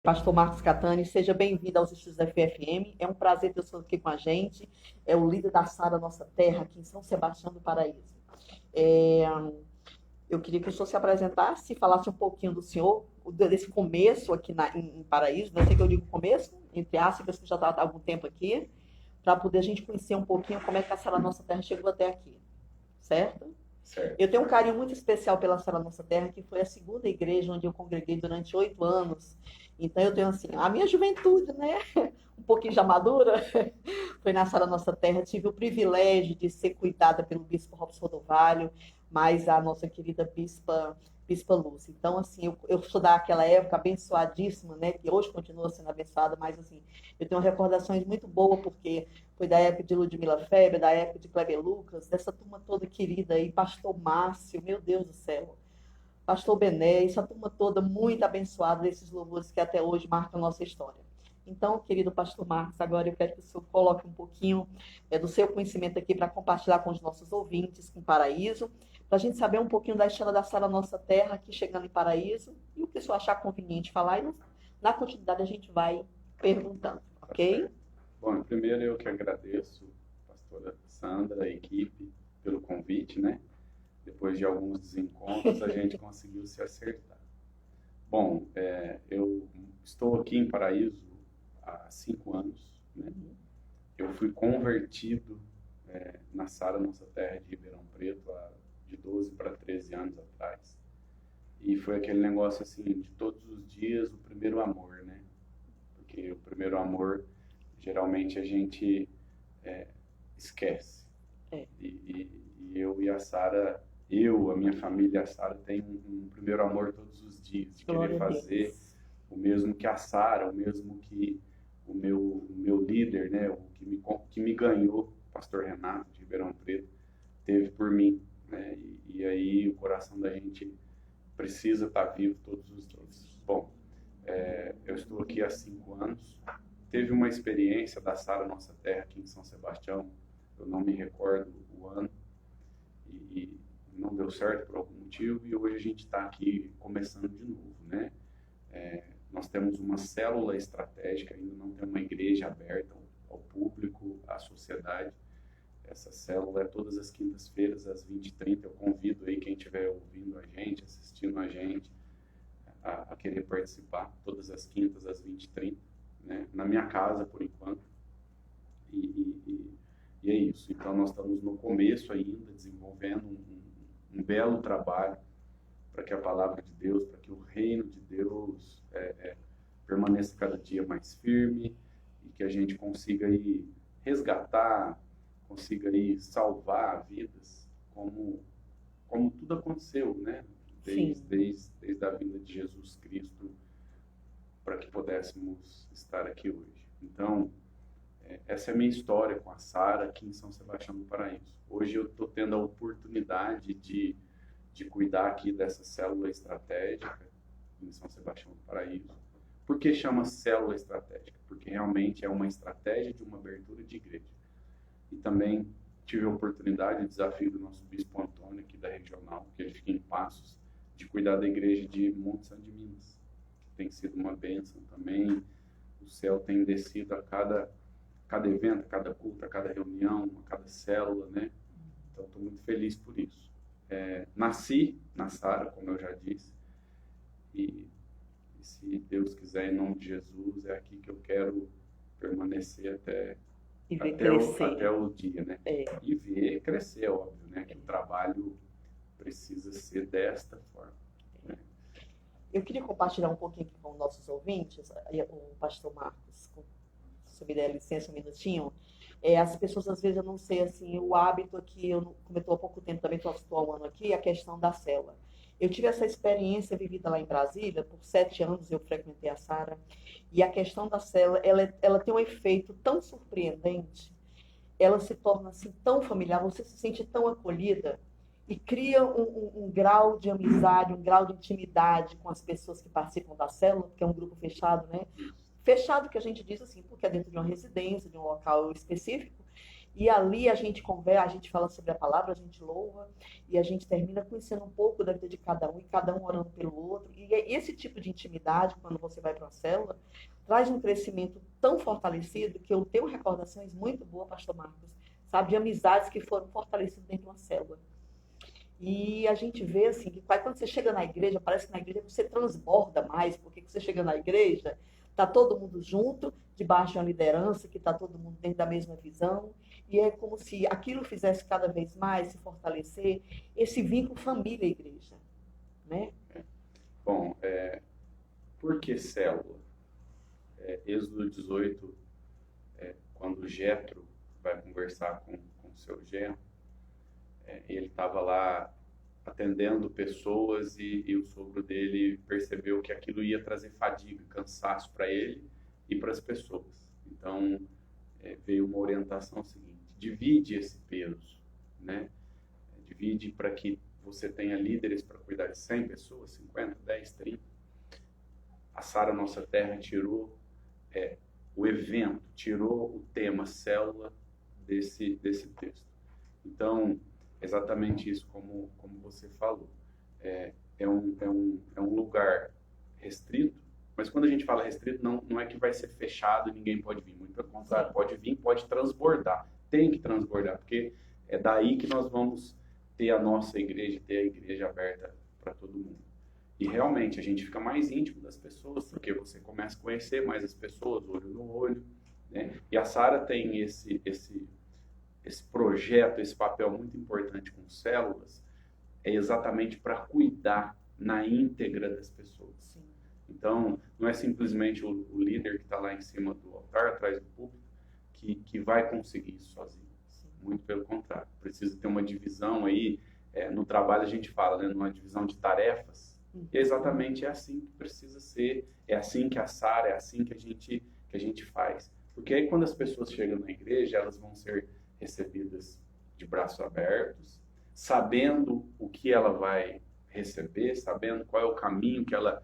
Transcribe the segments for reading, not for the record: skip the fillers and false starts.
Pastor Marcos Catani, seja bem-vindo aos estudos da FFM. É um prazer ter você aqui com a gente. É o líder da Sara Nossa Terra, aqui em São Sebastião do Paraíso. É, eu queria que o senhor se apresentasse, falasse um pouquinho do senhor, desse começo aqui em Paraíso. Não sei que eu digo começo, entre aspas, que já está há algum tempo aqui, para poder a gente conhecer um pouquinho como é que a Sara Nossa Terra chegou até aqui, certo? Certo. Eu tenho um carinho muito especial pela Sara Nossa Terra, que foi a segunda igreja onde eu congreguei durante 8 anos. Então eu tenho assim, a minha juventude, né? Um pouquinho já madura, foi na Sara Nossa Terra. Tive o privilégio de ser cuidada pelo bispo Robson Rodovalho, mais a nossa querida Bispa Lúcia. Então, assim, eu sou daquela época abençoadíssima, né? Que hoje continua sendo abençoada, mas assim, eu tenho recordações muito boas, porque foi da época de Ludmila Febre, da época de Kleber Lucas, dessa turma toda querida aí, Pastor Márcio, meu Deus do céu, Pastor Bené, essa turma toda muito abençoada desses louvores que até hoje marcam a nossa história. Então, querido Pastor Marcos, agora eu quero que o senhor coloque um pouquinho do seu conhecimento aqui para compartilhar com os nossos ouvintes em Paraíso, para a gente saber um pouquinho da história da Sara Nossa Terra aqui chegando em Paraíso e o que o senhor achar conveniente falar, e na continuidade a gente vai perguntando, Tá ok? certo. Bom, primeiro eu que agradeço, pastora Sandra, a equipe, pelo convite, né? Depois de alguns desencontros, a gente conseguiu se acertar. Bom, eu estou aqui em Paraíso há 5 anos, né? Eu fui convertido na Sara Nossa Terra de Ribeirão Preto de 12 para 13 anos atrás. E foi aquele negócio assim, de todos os dias, o primeiro amor, né? Porque o primeiro amor, geralmente a gente esquece. É, E eu e a Sara, a minha família e a Sara tem um primeiro amor todos os dias, de querer glória a fazer Deus. o mesmo que a Sara, o mesmo que o meu líder, né, o que me ganhou, o pastor Renato de Ribeirão Preto, teve por mim, né? E aí o coração da gente precisa estar vivo todos os dias. Bom, eu estou aqui há 5 anos. Teve uma experiência da Sara Nossa Terra aqui em São Sebastião, eu não me recordo o ano, e não deu certo por algum motivo, e hoje a gente está aqui começando de novo, né? Nós temos uma célula estratégica, ainda não tem uma igreja aberta ao público, à sociedade. Essa célula é todas as quintas-feiras, às 20h30. Eu convido aí quem estiver ouvindo a gente, assistindo a gente, a querer participar, todas as quintas, às 20h30, né? Na minha casa, por enquanto. E é isso. Então, nós estamos no começo ainda, desenvolvendo um belo trabalho para que a palavra de Deus, para que o reino de Deus permaneça cada dia mais firme e que a gente consiga aí resgatar, consiga aí salvar vidas, como tudo aconteceu, né? Sim. Desde a vinda de Jesus Cristo, para que pudéssemos estar aqui hoje. Então, essa é a minha história com a Sara aqui em São Sebastião do Paraíso. Hoje eu estou tendo a oportunidade de cuidar aqui dessa célula estratégica em São Sebastião do Paraíso. Por que chama célula estratégica? Porque realmente é uma estratégia de uma abertura de igreja. E também tive a oportunidade, o desafio do nosso bispo Antônio, aqui da regional, que ele fica em Passos, de cuidar da igreja de Monte Santo de Minas, que tem sido uma bênção também. O céu tem descido a cada evento, a cada culto, a cada reunião, a cada célula, né? Então, estou muito feliz por isso. Nasci na Sara, como eu já disse, e se Deus quiser, em nome de Jesus, é aqui que eu quero permanecer E ver até crescer. o dia, né? É. E ver crescer, óbvio, né? Que o trabalho precisa ser desta forma, né? Eu queria compartilhar um pouquinho aqui com nossos ouvintes, o pastor Marcos, se me der licença um minutinho. As pessoas, às vezes, eu não sei, assim, o hábito aqui, como eu estou há pouco tempo, também estou há um ano aqui, a questão da célula. Eu tive essa experiência vivida lá em Brasília, por 7 anos eu frequentei a Sara, e a questão da célula, ela tem um efeito tão surpreendente, ela se torna assim tão familiar, você se sente tão acolhida e cria um grau de amizade, um grau de intimidade com as pessoas que participam da célula, porque é um grupo fechado, né? Isso. Fechado que a gente diz assim, porque é dentro de uma residência, de um local específico, E ali a gente conversa, a gente fala sobre a palavra, a gente louva, e a gente termina conhecendo um pouco da vida de cada um, e cada um orando pelo outro. E esse tipo de intimidade, quando você vai para uma célula, traz um crescimento tão fortalecido que eu tenho recordações muito boas, pastor Marcos, sabe, de amizades que foram fortalecidas dentro de uma célula. E a gente vê assim, que quando você chega na igreja, parece que na igreja você transborda mais, porque você chega na igreja, está todo mundo junto, debaixo de uma liderança, que está todo mundo dentro da mesma visão, e é como se aquilo fizesse cada vez mais se fortalecer, esse vínculo família-igreja, né? Bom, por que célula? Êxodo 18, quando Jetro vai conversar com seu genro, ele estava lá atendendo pessoas e o sogro dele percebeu que aquilo ia trazer fadiga, cansaço para ele e para as pessoas. Então, veio uma orientação seguinte: divide esse peso, né? Divide para que você tenha líderes para cuidar de 100 pessoas, 50, 10, 30. A Sara Nossa Terra tirou o evento, tirou o tema célula desse texto. Então, exatamente isso, como você falou. É um lugar restrito, mas quando a gente fala restrito, não é que vai ser fechado e ninguém pode vir. Muito pelo contrário, pode vir, pode transbordar. Tem que transbordar, porque é daí que nós vamos ter a nossa igreja, ter a igreja aberta para todo mundo. E realmente a gente fica mais íntimo das pessoas, porque você começa a conhecer mais as pessoas, olho no olho, né? E a Sara tem esse projeto, esse papel muito importante com células, é exatamente para cuidar na íntegra das pessoas. Sim. Então, não é simplesmente o líder que está lá em cima do altar, atrás do púlpito, que vai conseguir isso sozinho. Sim. Muito pelo contrário. Precisa ter uma divisão aí, no trabalho a gente fala, né, numa divisão de tarefas, e é exatamente assim que precisa ser, é assim que a Sara, é assim que a gente faz. Porque aí quando as pessoas chegam na igreja, elas vão ser recebidas de braços abertos, sabendo o que ela vai receber, sabendo qual é o caminho que ela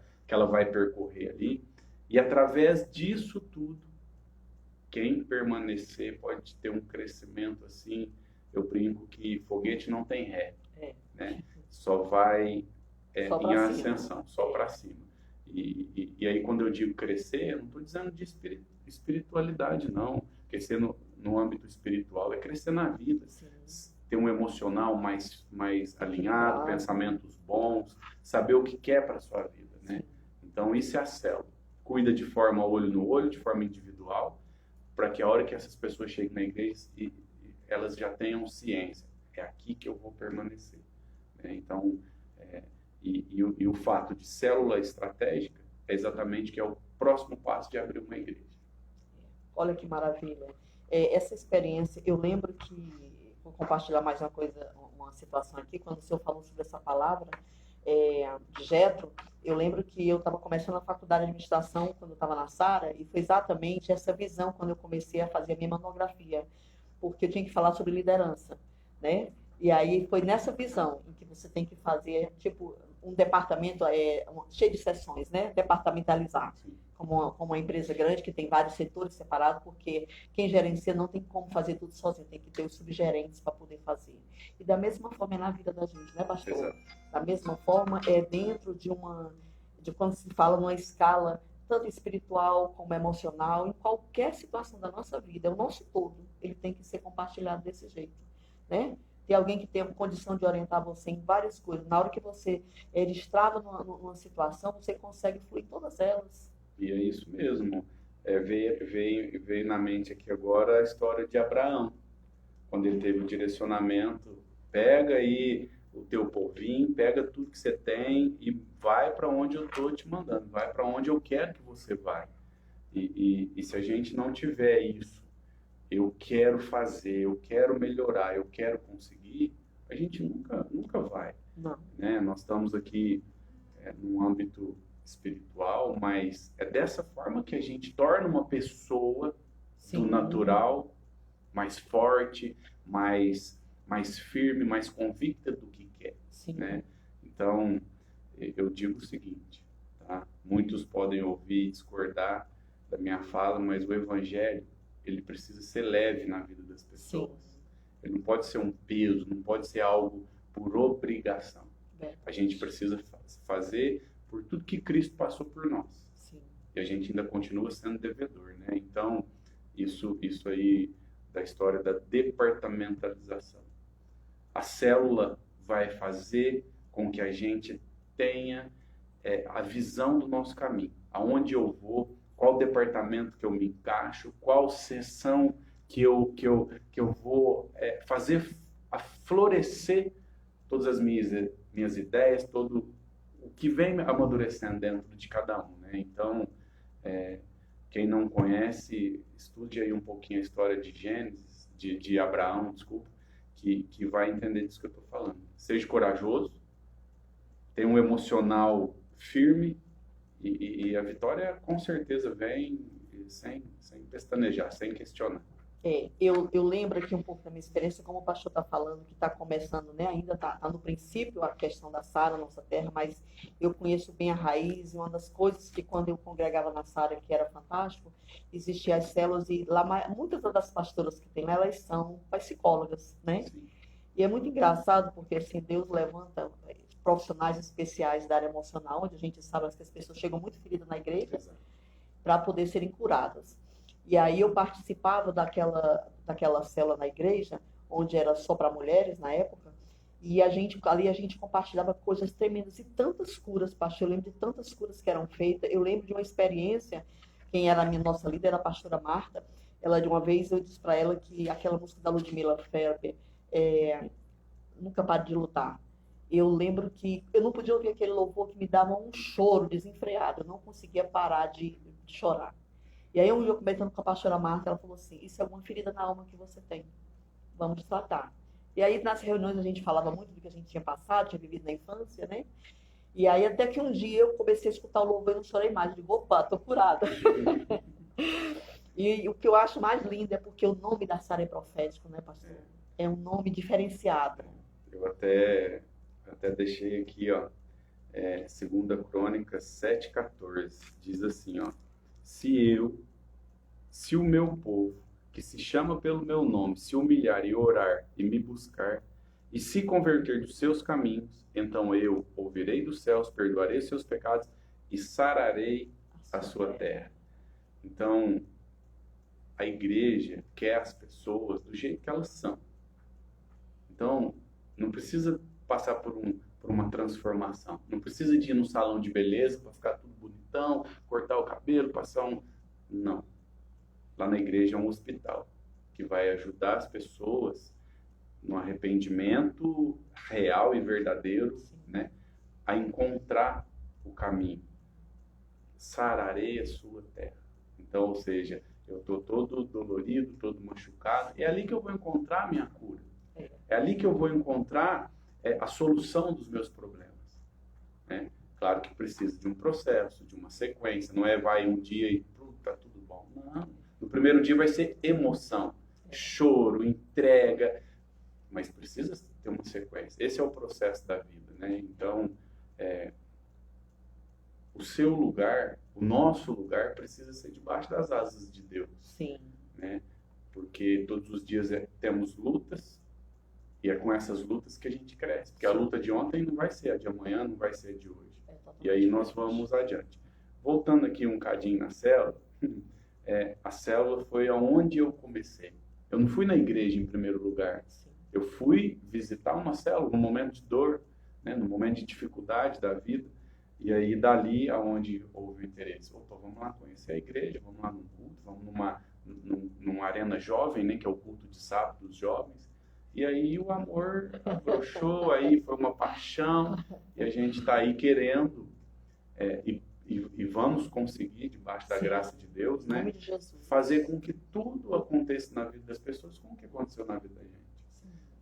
vai percorrer ali. E através disso tudo, quem permanecer pode ter um crescimento assim, eu brinco que foguete não tem ré, né? Só vai em ascensão, só para cima. E aí quando eu digo crescer, eu não estou dizendo de espiritualidade, não. Crescer no âmbito espiritual é crescer na vida. Sim. Ter um emocional mais alinhado, claro. Pensamentos bons, saber o que quer para a sua vida, né? Então isso é a célula. Cuida de forma olho no olho, de forma individual, para que a hora que essas pessoas cheguem na igreja, elas já tenham ciência. É aqui que eu vou permanecer, né? Então, e o fato de célula estratégica é exatamente que é o próximo passo de abrir uma igreja. Olha que maravilha. Essa experiência, eu lembro que, vou compartilhar mais uma situação aqui, quando o senhor falou sobre essa palavra, de Jetro, eu lembro que eu estava começando a faculdade de administração quando eu estava na Sara, e foi exatamente essa visão quando eu comecei a fazer a minha monografia, porque eu tinha que falar sobre liderança, né? E aí foi nessa visão em que você tem que fazer, tipo, um departamento cheio de seções, né? Departamentalizar, como uma empresa grande que tem vários setores separados, porque quem gerencia não tem como fazer tudo sozinho, tem que ter os subgerentes para poder fazer. E da mesma forma é na vida da gente, né, pastor? Exato. Da mesma forma é dentro de quando se fala numa escala tanto espiritual como emocional, em qualquer situação da nossa vida, o nosso todo, ele tem que ser compartilhado desse jeito, né? Ter alguém que tenha condição de orientar você em várias coisas. Na hora que você destrava numa situação, você consegue fluir em todas elas. E é isso mesmo. Veio na mente aqui agora a história de Abraão. Quando ele teve o direcionamento, pega aí o teu povinho, pega tudo que você tem e vai para onde eu estou te mandando, vai para onde eu quero que você vá. E se a gente não tiver isso, eu quero fazer, eu quero melhorar, eu quero conseguir, a gente nunca vai. Não. Né? Nós estamos aqui num âmbito espiritual, mas é dessa forma que a gente torna uma pessoa Sim. do natural mais forte, mais firme, mais convicta do que quer. Sim. Né? Então, eu digo o seguinte, tá? Muitos podem ouvir e discordar da minha fala, mas o Evangelho ele precisa ser leve na vida das pessoas. Sim. Ele não pode ser um peso, não pode ser algo por obrigação. Verdade. A gente precisa fazer por tudo que Cristo passou por nós. Sim. E a gente ainda continua sendo devedor, né? Então, isso aí da história da departamentalização. A célula vai fazer com que a gente tenha a visão do nosso caminho. Aonde eu vou, qual departamento que eu me encaixo, qual seção que eu vou fazer a florescer todas as minhas ideias, todo o que vem amadurecendo dentro de cada um, né? Então, quem não conhece, estude aí um pouquinho a história de Gênesis, de Abraão, desculpa, que vai entender disso que eu estou falando. Seja corajoso, tenha um emocional firme e a vitória com certeza vem sem pestanejar, sem questionar. Eu lembro aqui um pouco da minha experiência, como o pastor está falando, que está começando, né? Ainda está no princípio a questão da Sara, nossa terra, mas eu conheço bem a raiz, e uma das coisas que quando eu congregava na Sara, que era fantástico, existiam as células, e lá muitas das pastoras que tem lá, elas são psicólogas, né? Sim. E é muito engraçado, porque assim, Deus levanta profissionais especiais da área emocional, onde a gente sabe que as pessoas chegam muito feridas na igreja, para poder serem curadas. E aí eu participava daquela célula na igreja, onde era só para mulheres na época, e ali a gente compartilhava coisas tremendas e tantas curas, pastor. Eu lembro de tantas curas que eram feitas. Eu lembro de uma experiência, quem era a nossa líder era a pastora Marta. Ela, de uma vez, eu disse para ela que aquela música da Ludmilla Ferber, Nunca Pare de Lutar. Eu lembro que eu não podia ouvir aquele louvor que me dava um choro desenfreado. Eu não conseguia parar de chorar. E aí, um dia, eu comentando com a pastora Marta, ela falou assim, isso é alguma ferida na alma que você tem. Vamos tratar. E aí, nas reuniões, a gente falava muito do que a gente tinha passado, tinha vivido na infância, né? E aí, até que um dia, eu comecei a escutar o louvor e não chorei mais. Eu digo, opa, tô curada. E o que eu acho mais lindo é porque o nome da Sara é profético, né, pastor? É um nome diferenciado. Eu até deixei aqui, ó, 2 Crônicas 7,14. Diz assim, ó, se o meu povo, que se chama pelo meu nome, se humilhar e orar e me buscar, e se converter dos seus caminhos, então eu ouvirei dos céus, perdoarei seus pecados e sararei a sua terra. Então, a igreja quer as pessoas do jeito que elas são. Então, não precisa passar por uma transformação. Não precisa de ir no salão de beleza para ficar tudo bonitão, cortar o cabelo, passar um... Não. Lá na igreja é um hospital que vai ajudar as pessoas no arrependimento real e verdadeiro, né, a encontrar o caminho. Sararei a sua terra. Então, ou seja, eu estou todo dolorido, todo machucado. É ali que eu vou encontrar a minha cura. É ali que eu vou encontrar a solução dos meus problemas. Né? Claro que precisa de um processo, de uma sequência. Não vai um dia e tá tudo bom. Não. No primeiro dia vai ser emoção, choro, entrega. Mas precisa ter uma sequência. Esse é o processo da vida. Né? Então, o seu lugar, o nosso lugar, precisa ser debaixo das asas de Deus. Sim. Né? Porque todos os dias temos lutas, e é com essas lutas que a gente cresce. Porque a luta de ontem não vai ser a de amanhã, não vai ser a de hoje. E aí nós vamos adiante. Voltando aqui um cadinho na célula, a célula foi aonde eu comecei. Eu não fui na igreja em primeiro lugar. Eu fui visitar uma célula no momento de dor, né, no momento de dificuldade da vida. E aí dali aonde houve o interesse. Opa, vamos lá conhecer a igreja, vamos lá num culto, vamos numa arena jovem, né, que é o culto de sábado dos jovens. E aí o amor afrouxou, aí foi uma paixão, e a gente está aí querendo, e vamos conseguir, debaixo da graça de Deus, né, fazer com que tudo aconteça na vida das pessoas como que aconteceu na vida da gente.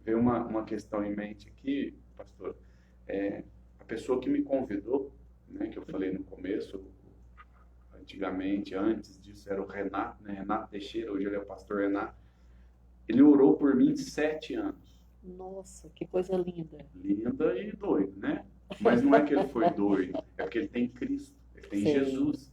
Veio uma questão em mente aqui, pastor, a pessoa que me convidou, né, que eu falei no começo, antigamente, antes disso, era o Renato, né, Renato Teixeira, hoje ele é o pastor Renato. Ele orou por mim 7 anos. Nossa, que coisa linda. Linda e doido, né? Mas não é que ele foi doido, é porque ele tem Cristo, ele tem Jesus.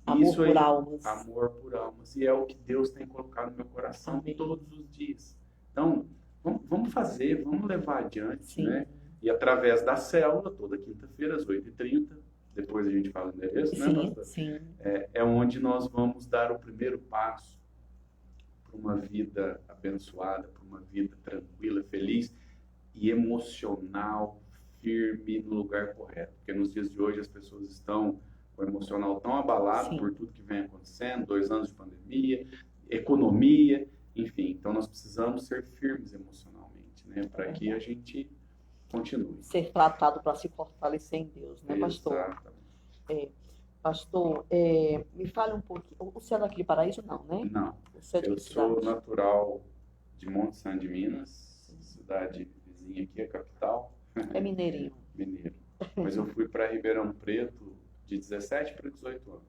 Amor Isso por aí, almas. amor por almas. E é o que Deus tem colocado no meu coração Amém. todos os dias. Então, vamos fazer, vamos levar adiante, Sim. né? E através da célula, toda quinta-feira, às 8h30, depois a gente fala o endereço, né, Sim, pastor? sim. É onde nós vamos dar o primeiro passo para uma vida abençoada, para uma vida tranquila, feliz e emocional, firme no lugar correto. Porque nos dias de hoje as pessoas estão com o emocional tão abalado Sim. por tudo que vem acontecendo, 2 anos de pandemia, economia, enfim. Então nós precisamos ser firmes emocionalmente, né, para que a gente continue. Ser tratado para se fortalecer em Deus, né, pastor? Exatamente. Pastor, me fale um pouquinho. O senhor é daqui de Paraíso, não, né? Não, O senhor é de eu que sou cidade? natural de Monte Santo de Minas, cidade vizinha aqui, a capital. É mineirinho. Mineiro. Mas eu fui para Ribeirão Preto de 17 para 18 anos.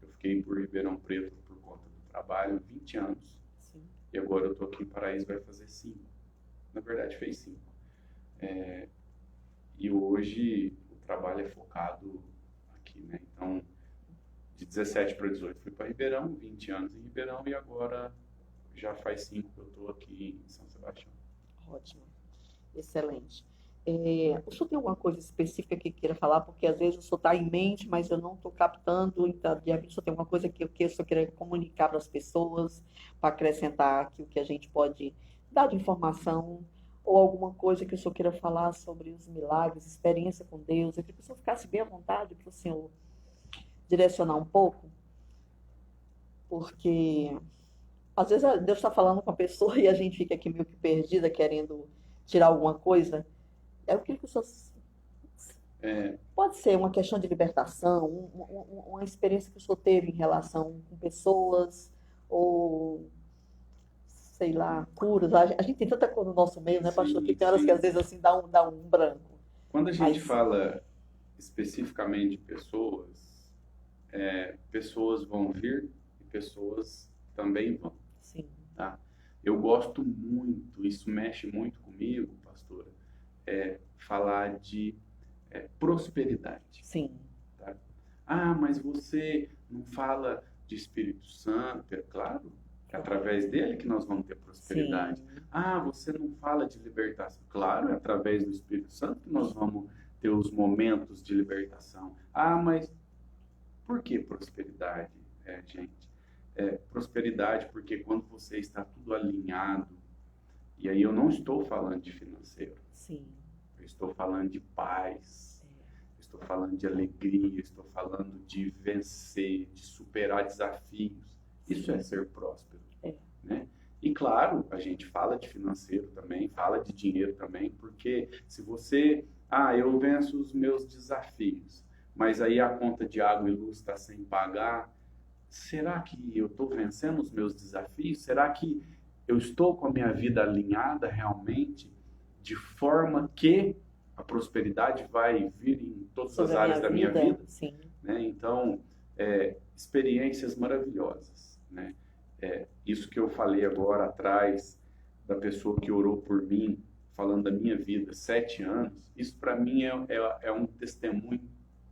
Eu fiquei por Ribeirão Preto por conta do trabalho 20 anos. Sim. E agora eu estou aqui em Paraíso, vai fazer 5. Na verdade, fez 5. E hoje o trabalho é focado aqui, né? Então, de 17 para 18 fui para Ribeirão, 20 anos em Ribeirão e agora já faz 5 que eu estou aqui em São Sebastião. Ótimo. Excelente. O senhor tem alguma coisa específica que queira falar? Porque às vezes o senhor está em mente, mas eu não estou captando. Então, de repente, o senhor tem alguma coisa que o senhor queira comunicar para as pessoas, para acrescentar aqui o que a gente pode dar de informação, ou alguma coisa que o senhor queira falar sobre os milagres, experiência com Deus. Eu queria que o senhor ficasse bem à vontade para o senhor direcionar um pouco, porque às vezes Deus está falando com a pessoa e a gente fica aqui meio que perdida, querendo tirar alguma coisa. Eu queria que o senhor... Pode ser uma questão de libertação, uma experiência que o senhor teve em relação com pessoas, ou, sei lá, curas. A gente tem tanta coisa no nosso meio, né, pastor? Que tem horas que às vezes assim dá um branco. Quando a gente fala especificamente de pessoas, pessoas vão vir e pessoas também vão. Sim. Tá? Eu gosto muito, isso mexe muito comigo, pastora, falar de prosperidade. Sim. Tá? Ah, mas você não fala de Espírito Santo? É claro, é através dele que nós vamos ter prosperidade. Sim. Ah, você não fala de libertação? Claro, é através do Espírito Santo que nós vamos ter os momentos de libertação. Ah, mas por que prosperidade, gente? Prosperidade porque quando você está tudo alinhado, e aí eu não estou falando de financeiro. Sim. Eu estou falando de paz, estou falando de alegria, estou falando de vencer, de superar desafios. Isso é ser próspero, né? E claro, a gente fala de financeiro também, fala de dinheiro também, porque se você, eu venço os meus desafios, mas aí a conta de água e luz está sem pagar, será que eu estou vencendo os meus desafios? Será que eu estou com a minha vida alinhada realmente, de forma que a prosperidade vai vir em todas as áreas da minha vida? Sim. Né? Então, experiências maravilhosas, né? Isso que eu falei agora atrás, da pessoa que orou por mim, falando da minha vida, 7 anos, isso para mim é um testemunho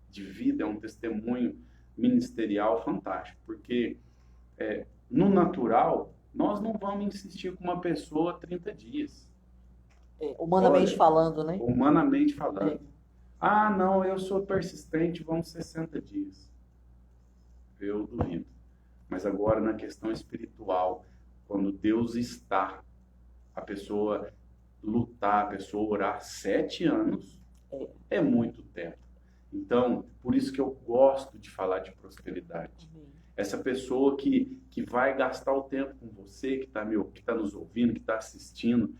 de vida, é um testemunho ministerial fantástico, porque no natural, nós não vamos insistir com uma pessoa 30 dias. Humanamente falando, né? Humanamente falando. Ah, não, eu sou persistente, vamos 60 dias. Eu duvido. Mas agora, na questão espiritual, quando Deus está, a pessoa lutar, a pessoa orar 7 anos, é muito tempo. Então, por isso que eu gosto de falar de prosperidade. Essa pessoa que vai gastar o tempo com você, que está nos ouvindo, que está assistindo,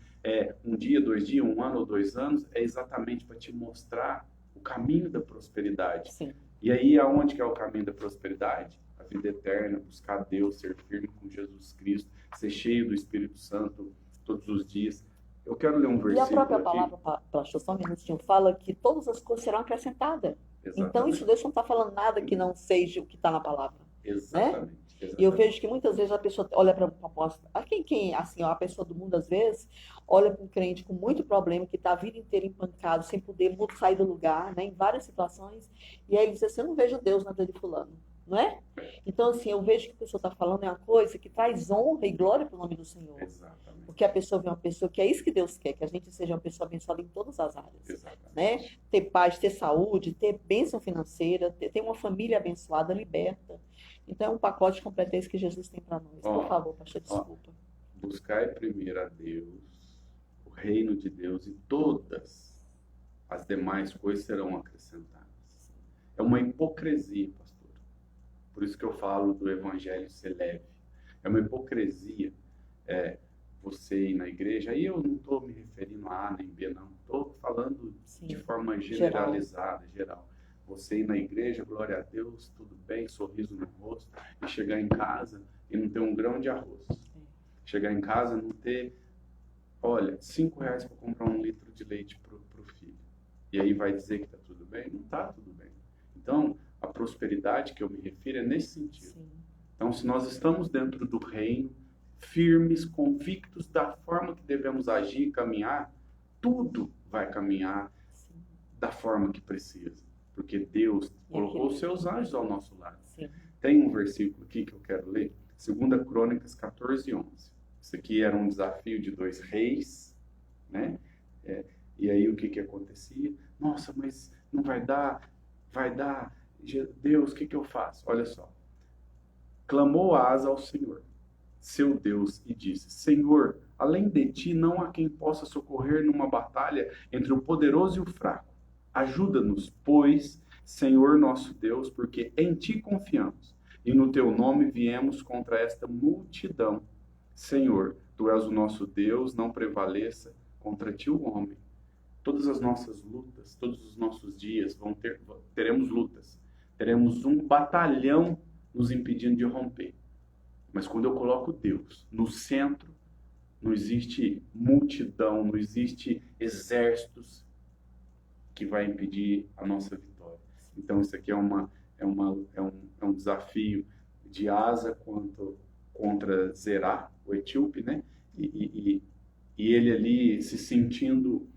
um dia, 2 dias, 1 ano ou 2 anos, é exatamente para te mostrar o caminho da prosperidade. Sim. E aí, aonde que é o caminho da prosperidade? A vida eterna, buscar Deus, ser firme com Jesus Cristo, ser cheio do Espírito Santo todos os dias. Eu quero ler um versículo. E a própria aqui. palavra, pastor, só um minutinho, fala que todas as coisas serão acrescentadas. Exatamente. Então, isso Deus não está falando nada que não seja o que está na palavra. Exatamente. Né? Exatamente. E eu vejo que muitas vezes a pessoa olha para uma proposta. Assim, a pessoa do mundo, às vezes, olha para um crente com muito problema, que está a vida inteira empancado, sem poder sair do lugar, né, em várias situações, e aí ele diz assim: eu não vejo Deus na vida de fulano. não é? Então, assim, eu vejo que a pessoa está falando é uma coisa que traz honra e glória para o nome do Senhor. Exatamente. Porque a pessoa vê uma pessoa que é isso que Deus quer, que a gente seja uma pessoa abençoada em todas as áreas, Exatamente. né? Ter paz, ter saúde, ter bênção financeira, ter uma família abençoada, liberta. Então, é um pacote completo esse que Jesus tem para nós. Por favor, pastor, desculpa. Buscai primeiro a Deus, o reino de Deus, e todas as demais coisas serão acrescentadas. É uma hipocrisia, pastor. Por isso que eu falo do evangelho ser leve. É uma hipocrisia você ir na igreja. Aí eu não estou me referindo a A nem B, não. Estou falando de forma generalizada, geral. Você ir na igreja, glória a Deus, tudo bem, sorriso no rosto, e chegar em casa e não ter um grão de arroz. Chegar em casa e não ter, olha, R$5 para comprar 1 litro de leite para o filho. E aí vai dizer que está tudo bem? Não está tudo bem. Então, a prosperidade que eu me refiro é nesse sentido. Sim. Então, se nós estamos dentro do reino, firmes, convictos da forma que devemos agir e caminhar, tudo vai caminhar da forma que precisa. Porque Deus colocou os seus anjos ao nosso lado. Sim. Tem um versículo aqui que eu quero ler, 2 Crônicas 14:11. Isso aqui era um desafio de 2 reis, né? E aí o que acontecia? Nossa, mas não vai dar, Deus, o que eu faço? Olha só. Clamou Asa ao Senhor, seu Deus, e disse: Senhor, além de ti não há quem possa socorrer numa batalha entre o poderoso e o fraco. Ajuda-nos, pois, Senhor nosso Deus, porque em ti confiamos, e no teu nome viemos contra esta multidão. Senhor, tu és o nosso Deus, não prevaleça contra ti o homem. Todas as nossas lutas, todos os nossos dias teremos lutas. Teremos um batalhão nos impedindo de romper. Mas quando eu coloco Deus no centro, não existe multidão, não existe exércitos que vai impedir a nossa vitória. Então isso aqui é um desafio de Asa contra Zerá, o etíope, né? E ele ali se sentindo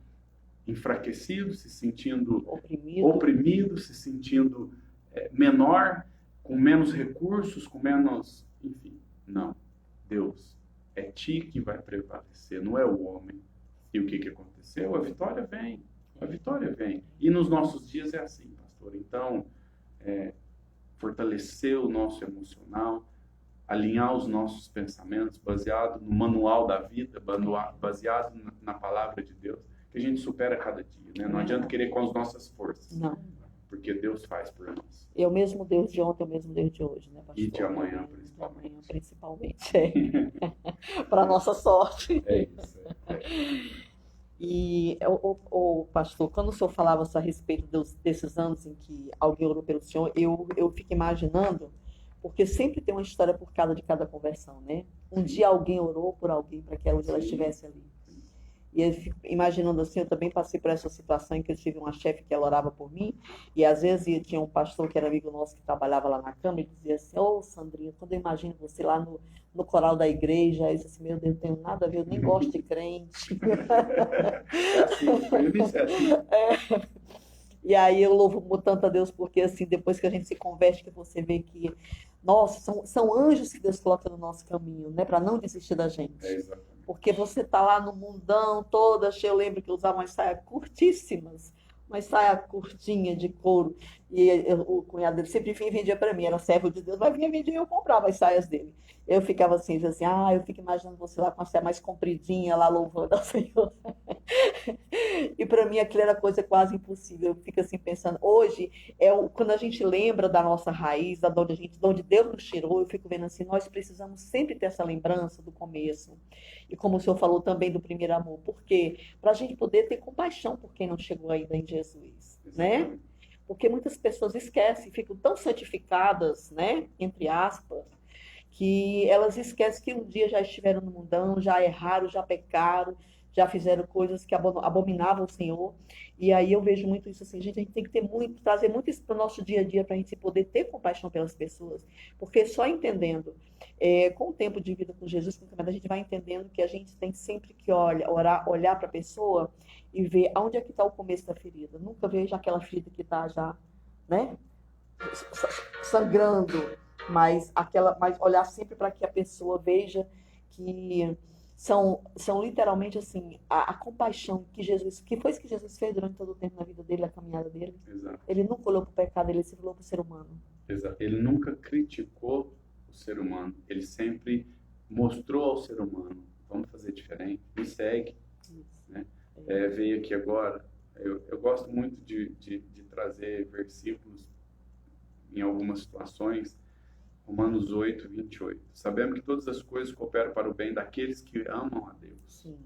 enfraquecido, se sentindo oprimido, se sentindo menor, com menos recursos, com menos... Enfim, não. Deus, é ti que vai prevalecer, não é o homem. E o que aconteceu? A vitória vem. A vitória vem. E nos nossos dias é assim, pastor. Então, fortalecer o nosso emocional, alinhar os nossos pensamentos baseado no manual da vida, baseado na palavra de Deus, que a gente supera cada dia, né? Não adianta querer com as nossas forças. Não. Porque Deus faz por nós. É o mesmo Deus de ontem, é o mesmo Deus de hoje, né, pastor? E de amanhã, principalmente. Para nossa sorte. É isso. E, pastor, quando o senhor falava a respeito desses anos em que alguém orou pelo senhor, eu fico imaginando, porque sempre tem uma história por causa de cada conversão, né? Um dia alguém orou por alguém para que ela estivesse ali. E eu fico imaginando assim, eu também passei por essa situação em que eu tive uma chefe que ela orava por mim, e às vezes tinha um pastor que era amigo nosso que trabalhava lá na Câmara e dizia assim: ô Sandrinha, quando eu imagino você lá no coral da igreja, eu disse assim: meu Deus, não tenho nada a ver, eu nem gosto de crente. É assim, foi iniciativa. E aí eu louvo tanto a Deus, porque assim, depois que a gente se converte, que você vê que, nossa, são anjos que Deus coloca no nosso caminho, né, para não desistir da gente. Exatamente. Porque você tá lá no mundão toda, eu lembro que eu usava umas saias curtíssimas, uma saia curtinha de couro, e o cunhado dele sempre vinha e vendia para mim, era servo de Deus, mas vinha vender e eu comprava as saias dele. Eu ficava assim, eu fico imaginando você lá com a saia mais compridinha, lá louvando ao Senhor. E para mim aquilo era coisa quase impossível. Eu fico assim pensando, hoje, quando a gente lembra da nossa raiz, de onde Deus nos tirou, eu fico vendo assim, nós precisamos sempre ter essa lembrança do começo. E como o senhor falou também do primeiro amor, por quê? Para a gente poder ter compaixão por quem não chegou ainda em Jesus, né? Porque muitas pessoas esquecem, ficam tão santificadas, né, entre aspas, que elas esquecem que um dia já estiveram no mundão, já erraram, já pecaram, já fizeram coisas que abominavam o Senhor. E aí eu vejo muito isso assim, gente, a gente tem que trazer muito isso para o nosso dia a dia, para a gente poder ter compaixão pelas pessoas, porque só entendendo, com o tempo de vida com Jesus, a gente vai entendendo que a gente tem sempre que olhar para a pessoa e ver aonde é que está o começo da ferida. Nunca vejo aquela ferida que está já, né, sangrando, mas olhar sempre para que a pessoa veja que são literalmente assim, a compaixão que Jesus, que foi isso que Jesus fez durante todo o tempo na vida dele, a caminhada dele. Exato. Ele nunca olhou para o pecado, ele sempre olhou para o ser humano. Exato. Ele nunca criticou o ser humano, ele sempre mostrou ao ser humano, vamos fazer diferente, me segue. Né? Veio aqui agora, eu gosto muito de trazer versículos em algumas situações. Romanos 8, 28. Sabemos que todas as coisas cooperam para o bem daqueles que amam a Deus. Sim.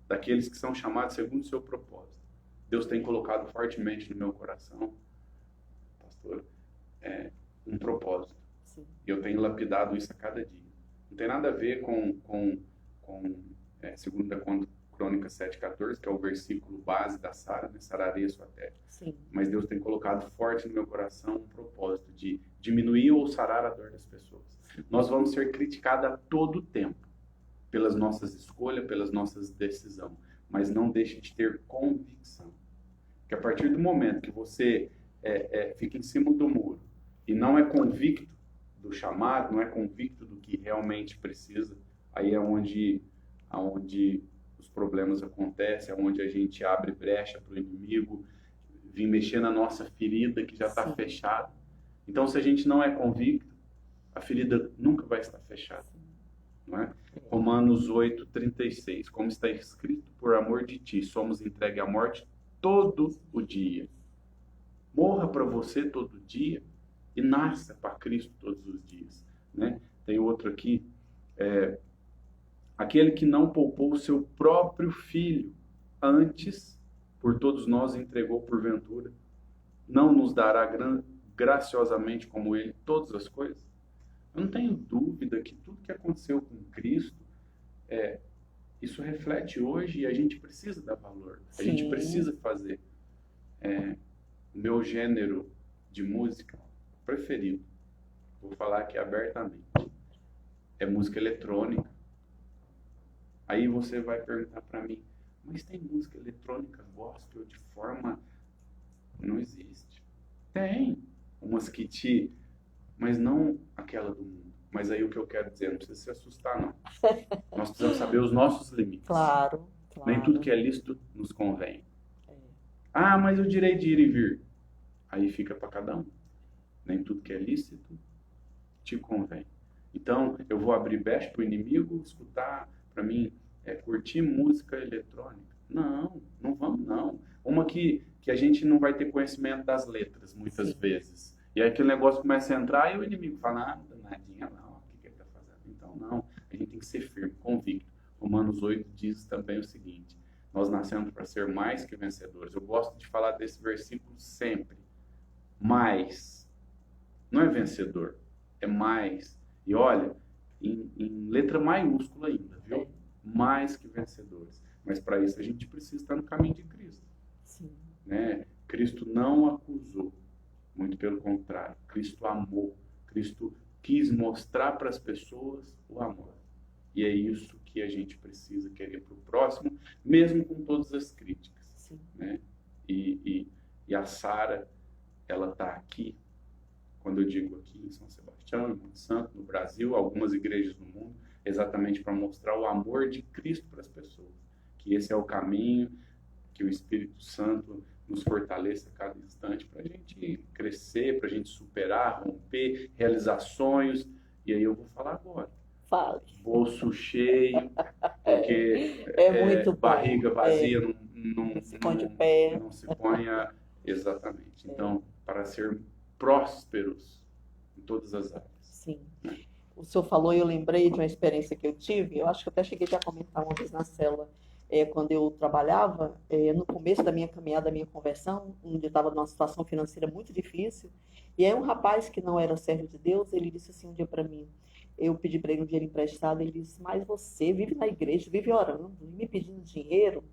Daqueles que são chamados segundo o seu propósito. Deus tem colocado fortemente no meu coração, pastor, um propósito. Sim. E eu tenho lapidado isso a cada dia. Não tem nada a ver com segunda Crônicas 7,14, que é o versículo base da Sara, né? Sararei a sua terra. Sim. Mas Deus tem colocado forte no meu coração um propósito de diminuir ou sarar a dor das pessoas. Nós vamos ser criticados a todo tempo pelas nossas escolhas, pelas nossas decisões, mas não deixe de ter convicção. Que a partir do momento que você fica em cima do muro e não é convicto do chamado, não é convicto do que realmente precisa, aí é onde os problemas acontecem, é onde a gente abre brecha para o inimigo vir mexer na nossa ferida que já está fechada. Então, se a gente não é convicto, a ferida nunca vai estar fechada. Não é? Romanos 8, 36. Como está escrito, por amor de ti, somos entregues à morte todo o dia. Morra para você todo dia e nasça para Cristo todos os dias. Né? Tem outro aqui. Aquele que não poupou o seu próprio filho, antes, por todos nós, entregou porventura, não nos dará graciosamente como ele todas as coisas? Eu não tenho dúvida que tudo que aconteceu com Cristo, isso reflete hoje e a gente precisa dar valor. A gente precisa fazer. O meu gênero de música preferido, vou falar aqui abertamente, é música eletrônica. Aí você vai perguntar para mim, mas tem música eletrônica gospel de forma... Não existe. Tem umas que mas não aquela do mundo. Mas aí o que eu quero dizer, não precisa se assustar, não. Nós precisamos saber os nossos limites. Claro. Nem tudo que é lícito nos convém. Mas o direito de ir e vir. Aí fica para cada um. Nem tudo que é lícito te convém. Então, eu vou abrir brecha para o inimigo escutar, para mim, curtir música eletrônica. Não vamos não. Uma que a gente não vai ter conhecimento das letras, muitas vezes. E aí aquele negócio começa a entrar e o inimigo fala, danadinha não, o que ele está fazendo? Então não, a gente tem que ser firme, convicto. Romanos 8 diz também o seguinte, nós nascemos para ser mais que vencedores. Eu gosto de falar desse versículo sempre. Mais, não é vencedor, é mais. E olha, em letra maiúscula ainda, viu? Mais que vencedores. Mas para isso a gente precisa estar no caminho de Cristo. Sim. Né? Cristo não acusou, muito pelo contrário. Cristo amou. Cristo quis mostrar para as pessoas o amor. E é isso que a gente precisa querer para o próximo, mesmo com todas as críticas. Sim. Né? E a Sara, ela está aqui, quando eu digo aqui em São Sebastião, em Monte Santo, no Brasil, algumas igrejas no mundo, exatamente para mostrar o amor de Cristo para as pessoas. Que esse é o caminho, que o Espírito Santo nos fortaleça a cada instante para a gente crescer, para a gente superar, romper, realizar sonhos. E aí eu vou falar agora. Fale. Bolso cheio, porque muito barriga vazia não se põe de pé. Não se ponha exatamente. Então, para ser prósperos em todas as áreas. Sim. O senhor falou e eu lembrei de uma experiência que eu tive, eu acho que eu até cheguei a comentar uma vez na célula, quando eu trabalhava, no começo da minha caminhada, da minha conversão, onde eu estava numa situação financeira muito difícil, e aí um rapaz que não era servo de Deus, ele disse assim um dia para mim, eu pedi para ele um dinheiro emprestado, ele disse, mas você vive na igreja, vive orando, me pedindo dinheiro,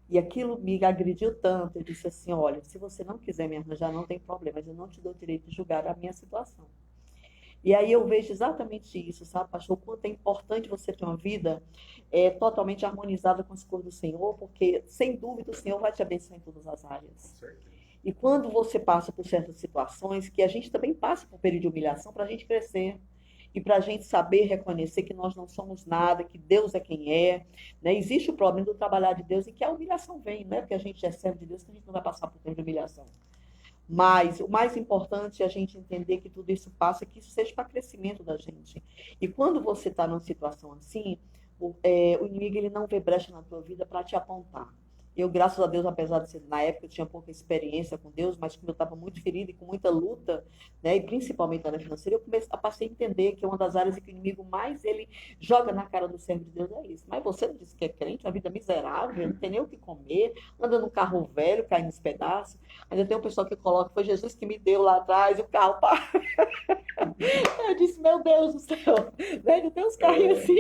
e aquilo me agrediu tanto, eu disse assim, olha, se você não quiser me arranjar, não tem problema, mas eu não te dou o direito de julgar a minha situação. E aí eu vejo exatamente isso, sabe, pastor? O quanto é importante você ter uma vida totalmente harmonizada com as coisas do Senhor, porque, sem dúvida, o Senhor vai te abençoar em todas as áreas. E quando você passa por certas situações, que a gente também passa por um período de humilhação para a gente crescer. E para a gente saber reconhecer que nós não somos nada, que Deus é quem é. Né? Existe o problema do trabalhar de Deus em que a humilhação vem, não é porque a gente é servo de Deus que a gente não vai passar por tempo de humilhação. Mas o mais importante é a gente entender que tudo isso passa, que isso seja para crescimento da gente. E quando você está numa situação assim, o inimigo ele não vê brecha na tua vida para te apontar. Eu, graças a Deus, apesar de ser, na época eu tinha pouca experiência com Deus, mas como eu estava muito ferida e com muita luta, né, e principalmente na área financeira, passei a entender que é uma das áreas em que o inimigo mais ele joga na cara do servo de Deus é isso. Mas você não disse que é crente, uma vida miserável, não tem nem o que comer, anda num carro velho, cai nos pedaços. Ainda tem um pessoal que coloca, foi Jesus que me deu lá atrás, o carro pá. Eu disse, meu Deus do céu, velho, tem uns carrinhos assim.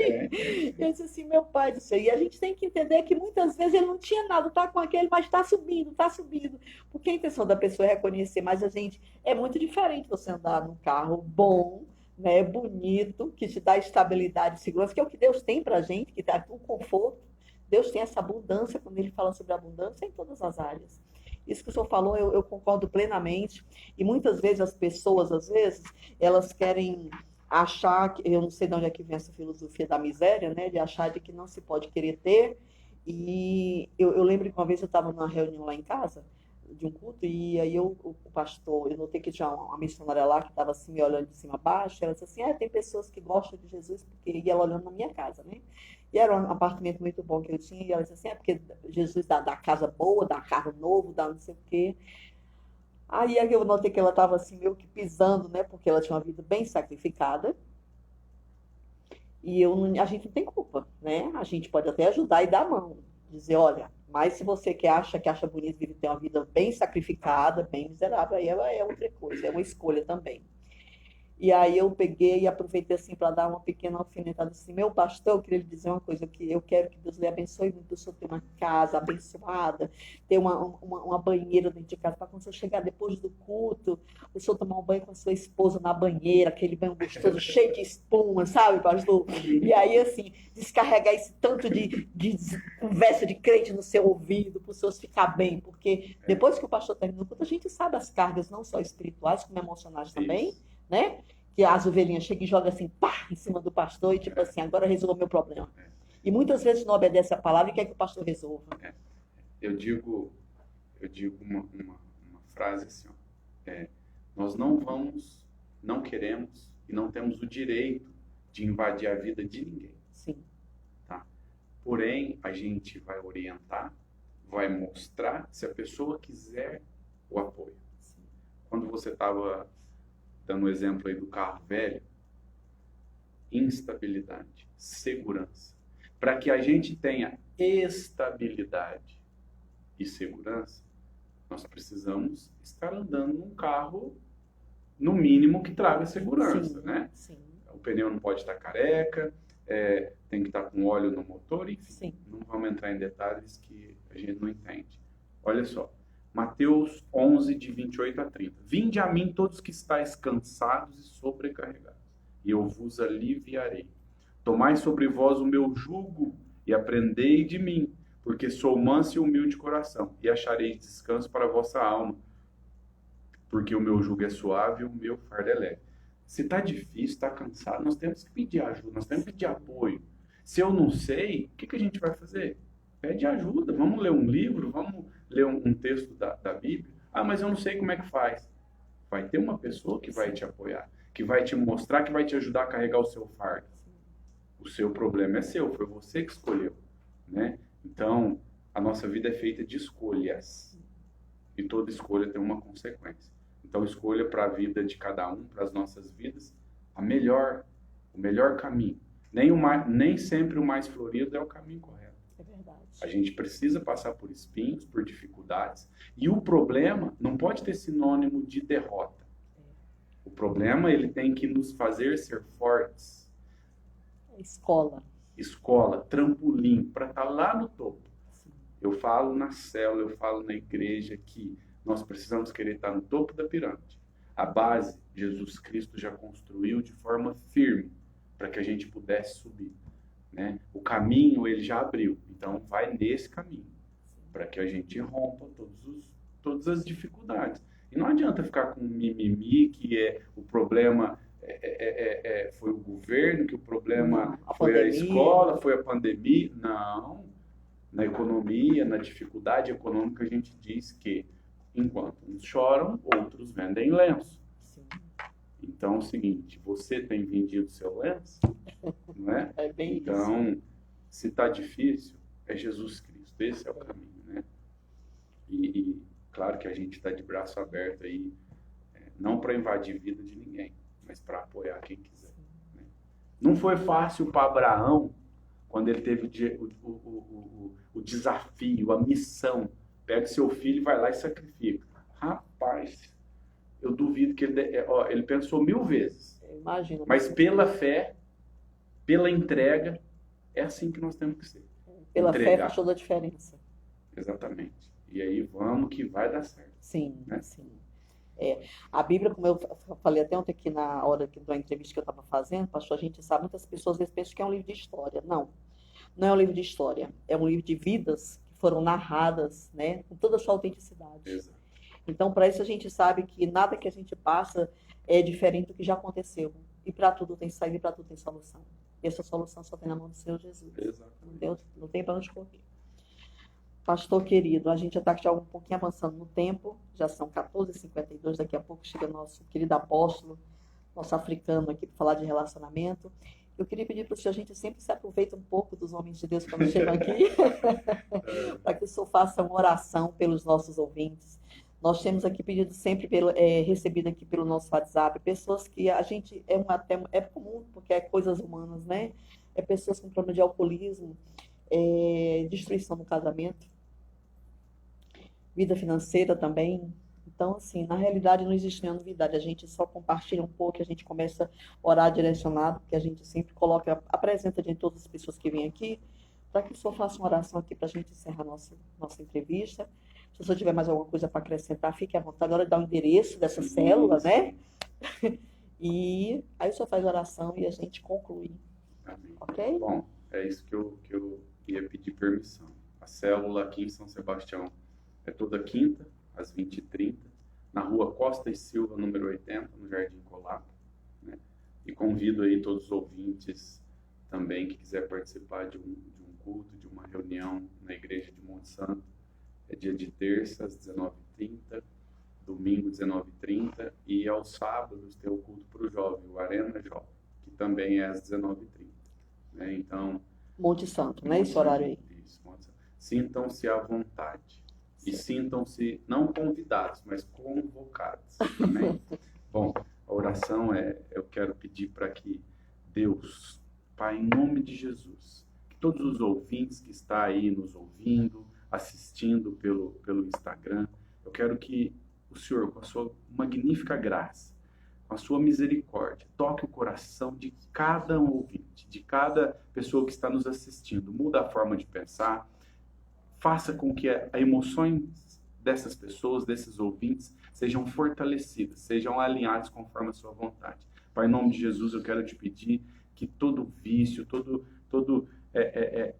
Eu disse assim, meu pai do céu. E a gente tem que entender que muitas vezes ele não tinha nada, tá com aquele, mas tá subindo, tá subindo. Porque a intenção da pessoa é reconhecer, mas a gente, é muito diferente você andar num carro bom, né, bonito, que te dá estabilidade e segurança, que é o que Deus tem pra gente, que dá o conforto. Deus tem essa abundância, quando ele fala sobre abundância, em todas as áreas. Isso que o senhor falou, eu concordo plenamente. E muitas vezes as pessoas, às vezes, elas querem achar, que eu não sei de onde é que vem essa filosofia da miséria, né? De achar de que não se pode querer ter. E eu lembro que uma vez eu estava numa reunião lá em casa, de um culto, e aí o pastor, eu notei que tinha uma missionária lá que estava assim, me olhando de cima a baixo, ela disse assim, tem pessoas que gostam de Jesus, porque e ela olhando na minha casa, né? E era um apartamento muito bom que eu tinha, e ela disse assim, porque Jesus dá casa boa, dá carro novo, dá não sei o quê. Aí eu notei que ela estava assim, meio que pisando, né? Porque ela tinha uma vida bem sacrificada. E a gente não tem culpa, né? A gente pode até ajudar e dar a mão. Dizer, olha, mas se você que acha bonito viver ter uma vida bem sacrificada, bem miserável, aí é outra coisa, é uma escolha também. E aí eu peguei e aproveitei assim para dar uma pequena alfinetada assim, meu pastor, eu queria lhe dizer uma coisa, que eu quero que Deus lhe abençoe muito, o senhor ter uma casa abençoada, ter uma banheira dentro de casa, para quando o senhor chegar depois do culto, o senhor tomar um banho com a sua esposa na banheira, aquele banho gostoso, cheio de espuma, sabe, pastor? E aí, assim, descarregar esse tanto de conversa de crente no seu ouvido, para os senhores ficar bem, porque depois que o pastor termina o culto, a gente sabe as cargas, não só espirituais, como emocionais também, né? Que as ovelhinhas chegam e jogam assim, pá, em cima do pastor e tipo assim, agora resolva o meu problema. E muitas vezes não obedece a palavra e quer que o pastor resolva. Eu digo uma frase assim, nós não queremos e não temos o direito de invadir a vida de ninguém. Sim. Tá? Porém, a gente vai orientar, vai mostrar se a pessoa quiser o apoio. Sim. Quando você estava dando o exemplo aí do carro velho, instabilidade, segurança. Para que a gente tenha estabilidade e segurança, nós precisamos estar andando num carro, no mínimo, que traga segurança, né? Sim. O pneu não pode estar careca, tem que estar com óleo no motor, enfim. Sim. Não vamos entrar em detalhes que a gente não entende. Olha só. Mateus 11, de 28 a 30. Vinde a mim todos que estáis cansados e sobrecarregados, e eu vos aliviarei. Tomai sobre vós o meu jugo e aprendei de mim, porque sou manso e humilde de coração, e achareis descanso para a vossa alma, porque o meu jugo é suave e o meu fardo é leve. Se está difícil, está cansado, nós temos que pedir ajuda, nós temos que pedir apoio. Se eu não sei, o que a gente vai fazer? Pede ajuda, vamos ler um livro, vamos ler um texto da Bíblia. Mas eu não sei como é que faz. Vai ter uma pessoa que vai te apoiar, que vai te mostrar, que vai te ajudar a carregar o seu fardo. O seu problema é seu, foi você que escolheu, né? Então, a nossa vida é feita de escolhas. E toda escolha tem uma consequência. Então, escolha para a vida de cada um, para as nossas vidas, o melhor caminho. Nem sempre o mais florido é o caminho correto. É verdade. A gente precisa passar por espinhos, por dificuldades. E o problema não pode ter sinônimo de derrota. O problema, ele tem que nos fazer ser fortes. Escola, trampolim, para estar lá no topo. Sim. Eu falo na célula, eu falo na igreja que nós precisamos querer estar no topo da pirâmide. A base, Jesus Cristo já construiu de forma firme para que a gente pudesse subir, né? O caminho ele já abriu, então vai nesse caminho para que a gente rompa todas as dificuldades. E não adianta ficar com mimimi, que o problema foi o governo, que o problema foi a escola, foi a pandemia. Não. Na economia, na dificuldade econômica, a gente diz que enquanto uns choram, outros vendem lenço. Sim. Então é o seguinte, você tem vendido seu lenço, não é? É bem então, isso. se está difícil, é Jesus Cristo, esse é o caminho, né? E claro que a gente está de braço aberto aí, não para invadir a vida de ninguém, mas para apoiar quem quiser. Né? Não foi fácil para Abraão, quando ele teve o desafio, a missão, pega seu filho e vai lá e sacrifica. Rapaz, eu duvido que ele pensou 1000 vezes. Imagina. Mas pela fé, pela entrega, é assim que nós temos que ser. Pela entregar. fé faz toda a diferença. Exatamente. E aí vamos que vai dar certo. Sim, né? sim. A Bíblia, como eu falei até ontem aqui na hora da entrevista que eu estava fazendo, pastor, a gente sabe, muitas pessoas às vezes pensam que é um livro de história. Não, não é um livro de história. É um livro de vidas que foram narradas, né, com toda a sua autenticidade. Exato. Então, para isso a gente sabe que nada que a gente passa é diferente do que já aconteceu. E para tudo tem saída e para tudo tem solução. E essa solução só tem na mão do Senhor Jesus. Exatamente. Não tem para onde correr. Pastor querido, a gente já está um pouquinho avançando no tempo, já são 14h52, daqui a pouco chega nosso querido apóstolo, nosso africano aqui para falar de relacionamento. Eu queria pedir para o senhor, a gente sempre se aproveita um pouco dos homens de Deus quando chegam aqui, para que o senhor faça uma oração pelos nossos ouvintes. Nós temos aqui pedido sempre, recebido aqui pelo nosso WhatsApp, pessoas que a gente, é comum, porque é coisas humanas, né? É pessoas com problema de alcoolismo, destruição no casamento, vida financeira também. Então, assim, na realidade não existe nenhuma novidade. A gente só compartilha um pouco, a gente começa a orar direcionado, que a gente sempre apresenta diante de todas as pessoas que vêm aqui, para que o senhor faça uma oração aqui para a gente encerrar nossa entrevista. Se o senhor tiver mais alguma coisa para acrescentar, fique à vontade. Agora dá o endereço dessa célula, né? E aí o senhor faz a oração e a gente conclui. Amém. Ok? Bom, é isso que eu ia pedir permissão. A célula aqui em São Sebastião é toda quinta, às 20h30, na rua Costa e Silva, número 80, no Jardim Colapa. Né? E convido aí todos os ouvintes também que quiser participar de um culto, de uma reunião na igreja de Monte Santo. É dia de terça, às 19h30, domingo, 19h30, e aos sábados tem o culto para o jovem, o Arena Jovem, que também é às 19h30. Né? Então, Monte Santo, né? Esse horário aí. Isso, sintam-se à vontade. E sintam-se não convidados, mas convocados. Amém? Bom, a oração eu quero pedir para que Deus, Pai, em nome de Jesus, que todos os ouvintes que estão aí nos ouvindo, assistindo pelo Instagram, eu quero que o Senhor, com a sua magnífica graça, com a sua misericórdia, toque o coração de cada ouvinte, de cada pessoa que está nos assistindo, muda a forma de pensar, faça com que as emoções dessas pessoas, desses ouvintes, sejam fortalecidas, sejam alinhadas conforme a sua vontade. Pai, em nome de Jesus, eu quero te pedir que todo vício, todo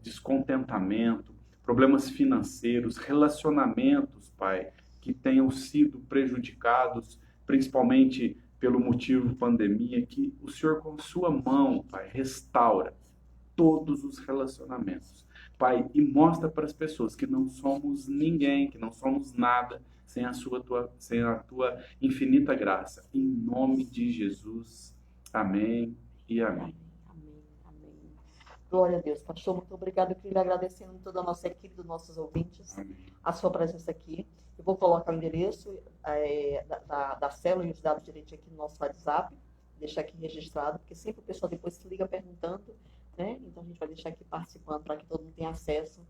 descontentamento, problemas financeiros, relacionamentos, Pai, que tenham sido prejudicados, principalmente pelo motivo pandemia, que o Senhor, com sua mão, Pai, restaura todos os relacionamentos. Pai, e mostra para as pessoas que não somos ninguém, que não somos nada sem a tua infinita graça. Em nome de Jesus. Amém e amém. Amém, amém. Glória a Deus. Pastor, muito obrigado. Eu queria lhe agradecer em toda a nossa equipe, dos nossos ouvintes, Amém. a sua presença aqui. Eu vou colocar o endereço da célula e os dados direitinho aqui no nosso WhatsApp, deixar aqui registrado, porque sempre o pessoal depois se liga perguntando, né? Então a gente vai deixar aqui participando para que todo mundo tenha acesso